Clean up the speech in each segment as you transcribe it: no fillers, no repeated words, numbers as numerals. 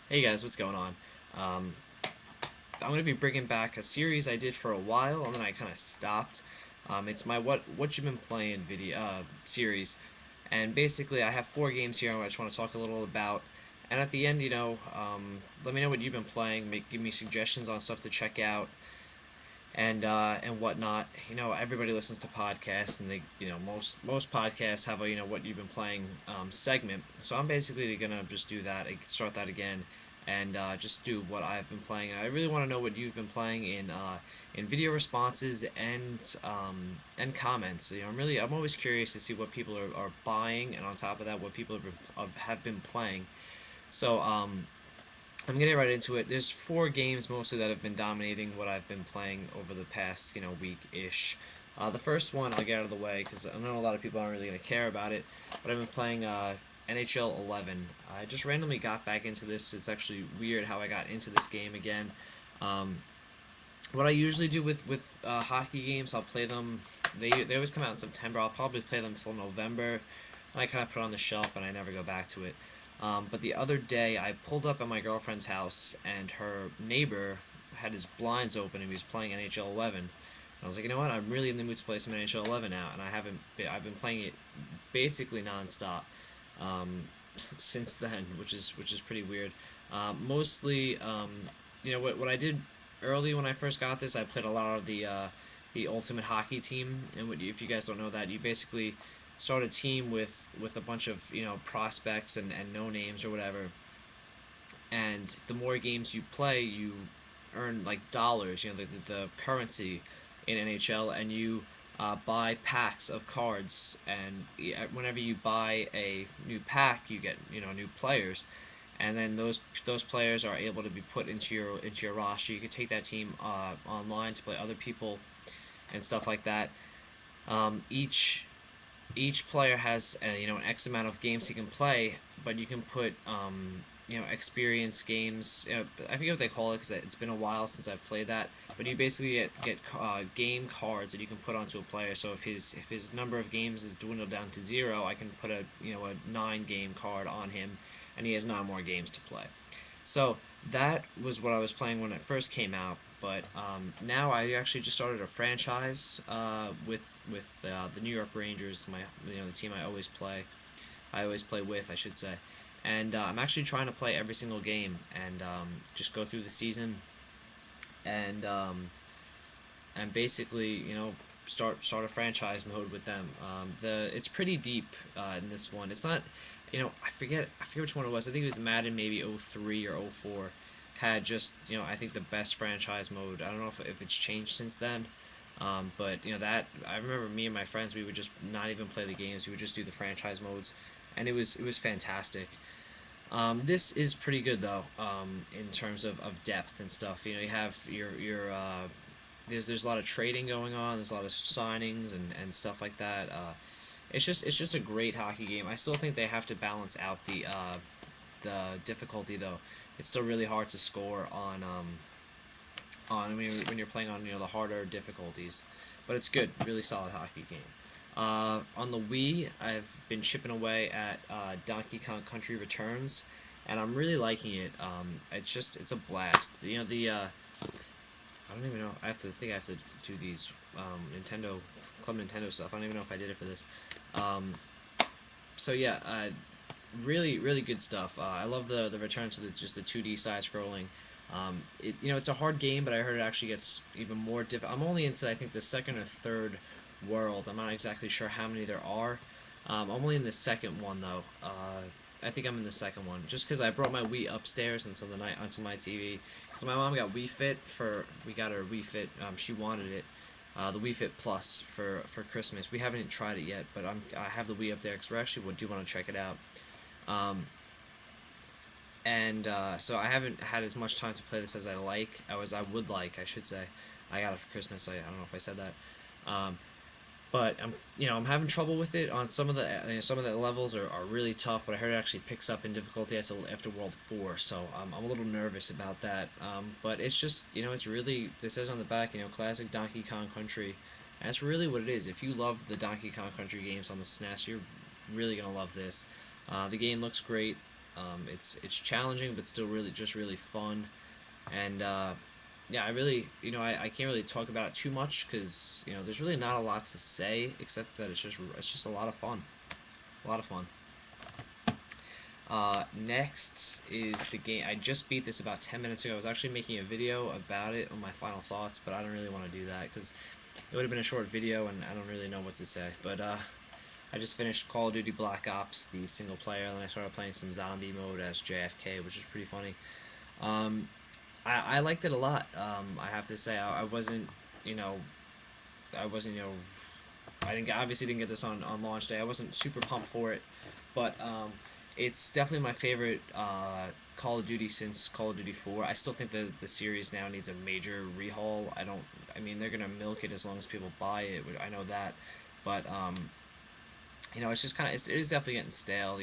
Hey guys, what's going on? Um, I'm going to be bringing back a series I did for a while and then I kind of stopped. It's my what you've been playing video series, and basically I have four games here I just want to talk a little about. And at the end, let me know what you've been playing. Give me suggestions on stuff to check out and whatnot. Everybody listens to podcasts, and most podcasts have a what you've been playing segment. So I'm basically gonna just do that, start that again, and just do what I've been playing. I really want to know what you've been playing in video responses and comments. I'm always curious to see what people are buying, and on top of that, what people have been playing. So I'm getting right into it. There's four games mostly that have been dominating what I've been playing over the past week ish. The first one I'll get out of the way because I know a lot of people aren't really gonna care about it, but I've been playing NHL 11. I just randomly got back into this. It's actually weird how I got into this game again. Um, what I usually do with hockey games, I'll play them. They always come out in September. I'll probably play them until November. And I kind of put it on the shelf and I never go back to it. But the other day, I pulled up at my girlfriend's house, and her neighbor had his blinds open, and he was playing NHL 11. And I was like, you know what? I'm really in the mood to play some NHL 11 now, and I've been playing it basically nonstop since then, which is pretty weird. Mostly, what I did early when I first got this, I played a lot of the Ultimate Hockey Team, and if you guys don't know that, you basically start a team with a bunch of prospects and no names or whatever, and the more games you play, you earn like dollars, the currency in NHL, and you buy packs of cards, and whenever you buy a new pack, you get new players, and then those players are able to be put into your roster. You can take that team online to play other people and stuff like that. Each player has an X amount of games he can play, but you can put experience games. I forget what they call it because it's been a while since I've played that. But you basically get game cards that you can put onto a player. So if his number of games is dwindled down to zero, I can put a 9 game card on him, and he has 9 more games to play. So that was what I was playing when it first came out. But now I actually just started a franchise with the New York Rangers, the team I always play with, I should say, and I'm actually trying to play every single game and just go through the season and basically start a franchise mode with them. It's pretty deep in this one. It's not, I forget which one it was. I think it was Madden maybe 03 or 04 had just I think the best franchise mode. I don't know if it's changed since then. But that I remember me and my friends, we would just not even play the games. We would just do the franchise modes, and it was fantastic. This is pretty good though, in terms of depth and stuff. You have your there's a lot of trading going on. There's a lot of signings and stuff like that. It's just a great hockey game. I still think they have to balance out the difficulty though. It's still really hard to score on when you're playing on the harder difficulties, but it's good, really solid hockey game. On the Wii, I've been chipping away at Donkey Kong Country Returns, and I'm really liking it. It's a blast. I don't even know. I have to do these Nintendo Club Nintendo stuff. I don't even know if I did it for this. Um, so yeah, really really good stuff. I love the return to the 2D side scrolling. It's a hard game, but I heard it actually gets even more difficult. I'm only into I think the second or third world. I'm not exactly sure how many there are. I'm only in the second one though. I think I'm in the second one just because I brought my Wii upstairs until the night onto my TV because my mom got Wii Fit we got her Wii Fit. She wanted it. The Wii Fit Plus for Christmas. We haven't tried it yet, but I have the Wii up there because we actually do want to check it out. Um, and so I haven't had as much time to play this as I would like, I should say. I got it for Christmas. I don't know if I said that. Um, but I'm having trouble with it on some of the levels are really tough. But I heard it actually picks up in difficulty after World 4, so I'm a little nervous about that. But it's just it's really, this says on the back, classic Donkey Kong Country, and that's really what it is. If you love the Donkey Kong Country games on the SNES, you're really gonna love this. The game looks great. It's challenging, but still really fun. And yeah, I really, I can't really talk about it too much because there's really not a lot to say except that it's just a lot of fun, a lot of fun. Next is the game. I just beat this about 10 minutes ago. I was actually making a video about it on my final thoughts, but I don't really want to do that because it would have been a short video and I don't really know what to say. But I just finished Call of Duty Black Ops, the single player, and then I started playing some zombie mode as JFK, which is pretty funny. Um, I liked it a lot. I have to say, I wasn't, you know, I wasn't, I didn't obviously didn't get this on launch day. I wasn't super pumped for it, but it's definitely my favorite Call of Duty since Call of Duty 4. I still think the series now needs a major rehaul. I mean, they're gonna milk it as long as people buy it. I know that, but it's just kind of it is definitely getting stale.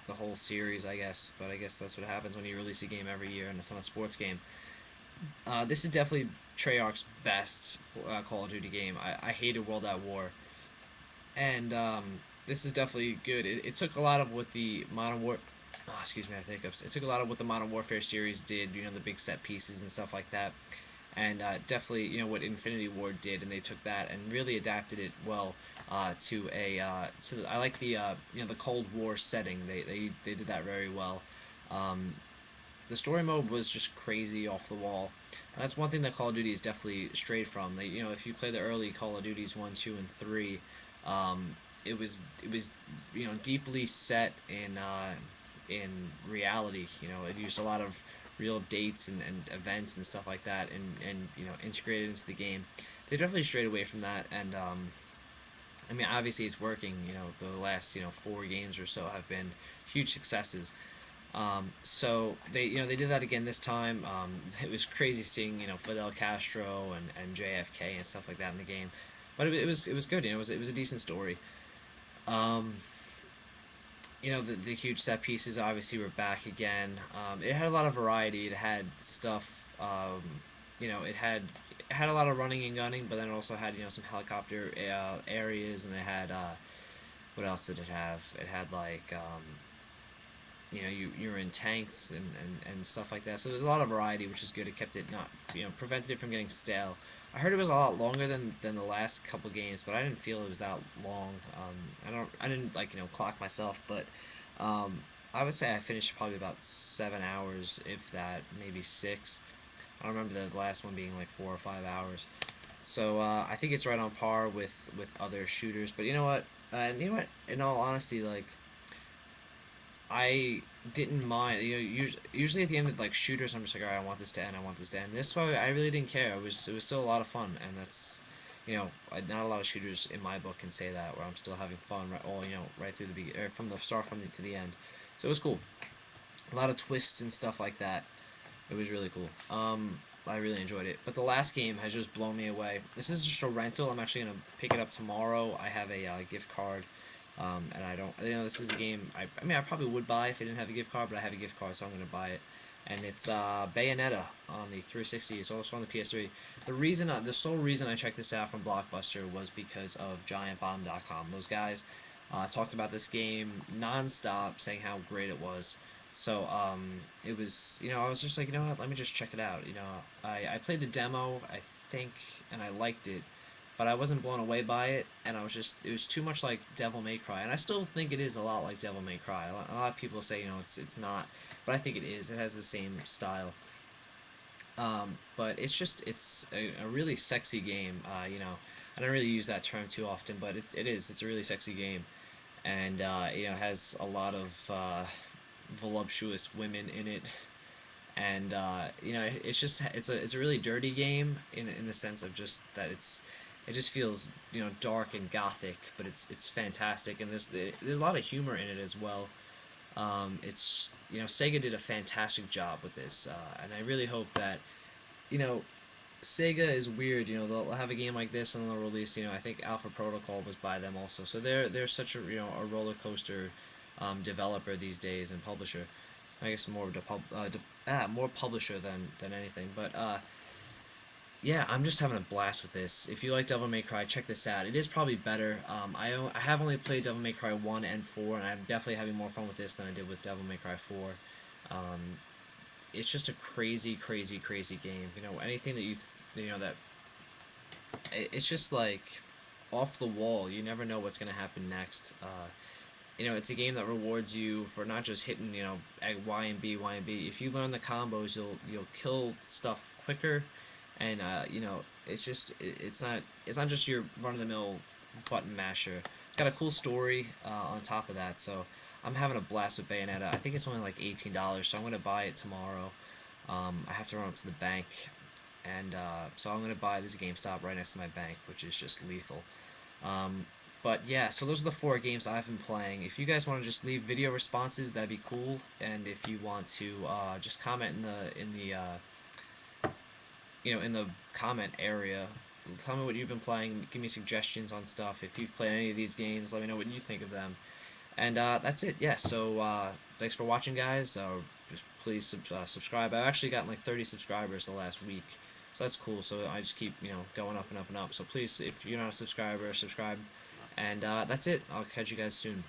The whole series, I guess. But I guess that's what happens when you release a game every year and it's not a sports game. This is definitely Treyarch's best Call of Duty game. I hated World at War, and this is definitely good. It took a lot of what the Modern War, oh, excuse me, I have hiccups. It took a lot of what the Modern Warfare series did. The big set pieces and stuff like that, and definitely what Infinity War did, and they took that and really adapted it well I like the Cold War setting. They did that very well. Um, the story mode was just crazy off the wall. And that's one thing that Call of Duty is definitely strayed from. If you play the early Call of Duties 1, 2, and 3, it was deeply set in reality. It used a lot of real dates and events and stuff like that, and integrated into the game. They definitely strayed away from that, and I mean, obviously it's working. The last 4 games or so have been huge successes. So they did that again this time. It was crazy seeing Fidel Castro and JFK and stuff like that in the game, but it was good. It was a decent story. Um, the huge set pieces obviously were back again. It had a lot of variety. It had stuff. It had a lot of running and gunning, but then it also had some helicopter areas, and it had what else did it have? It had like you were in tanks and stuff like that. So there's a lot of variety, which is good. It kept it not prevented it from getting stale. I heard it was a lot longer than the last couple games, but I didn't feel it was that long. I didn't like clock myself, but I would say I finished probably about 7 hours, if that, maybe 6. I don't remember the last one being like 4 or 5 hours. So I think it's right on par with other shooters. But you know what? In all honesty, like I didn't mind. Usually at the end of like shooters, I'm just like, all right, I want this to end. I want this to end. This way, I really didn't care. It was still a lot of fun, and that's not a lot of shooters in my book can say that where I'm still having fun right through from the start to the end. So it was cool. A lot of twists and stuff like that. It was really cool. I really enjoyed it. But the last game has just blown me away. This is just a rental. I'm actually gonna pick it up tomorrow. I have a gift card. And I don't, this is a game, I mean, I probably would buy if I didn't have a gift card, but I have a gift card, so I'm going to buy it. And it's Bayonetta on the 360. It's also on the PS3. The sole reason I checked this out from Blockbuster was because of GiantBomb.com. Those guys talked about this game nonstop, saying how great it was. So it was, I was just like, what, let me just check it out. I played the demo, I think, and I liked it, but I wasn't blown away by it, and it was too much like Devil May Cry, and I still think it is a lot like Devil May Cry. A lot of people say it's not, but I think it is. It has the same style. But it's a really sexy game. I don't really use that term too often, but it is. It's a really sexy game, and it has a lot of voluptuous women in it, and it's a really dirty game in the sense of just that it just feels dark and gothic, but it's fantastic, and there's a lot of humor in it as well. It's Sega did a fantastic job with this, and I really hope that you know Sega is weird. They'll have a game like this and they'll release. I think Alpha Protocol was by them also, so they're such a roller coaster developer these days and publisher. I guess more publisher than anything, but yeah, I'm just having a blast with this. If you like Devil May Cry, check this out. It is probably better. I have only played Devil May Cry 1 and 4, and I'm definitely having more fun with this than I did with Devil May Cry 4. Um, it's just a crazy, crazy, crazy game. You know, anything that you know, that it's just like off the wall. You never know what's gonna happen next. You know, it's a game that rewards you for not just hitting, you know, Y and B, Y and B. If you learn the combos, you'll kill stuff quicker, and you know, it's not just your run of the mill button masher. It's got a cool story on top of that. So I'm having a blast with Bayonetta. I think it's only like $18, so I'm gonna buy it tomorrow. I have to run up to the bank, and so I'm gonna buy this GameStop right next to my bank, which is just lethal. Um, but yeah, so those are the four games I've been playing. If you guys want to just leave video responses, that'd be cool. And if you want to just comment in the comment area, tell me what you've been playing. Give me suggestions on stuff. If you've played any of these games, let me know what you think of them. And that's it. Yeah. So thanks for watching, guys. Just please subscribe. I've actually gotten like 30 subscribers the last week, so that's cool. So I just keep going up and up and up. So please, if you're not a subscriber, subscribe. And that's it. I'll catch you guys soon.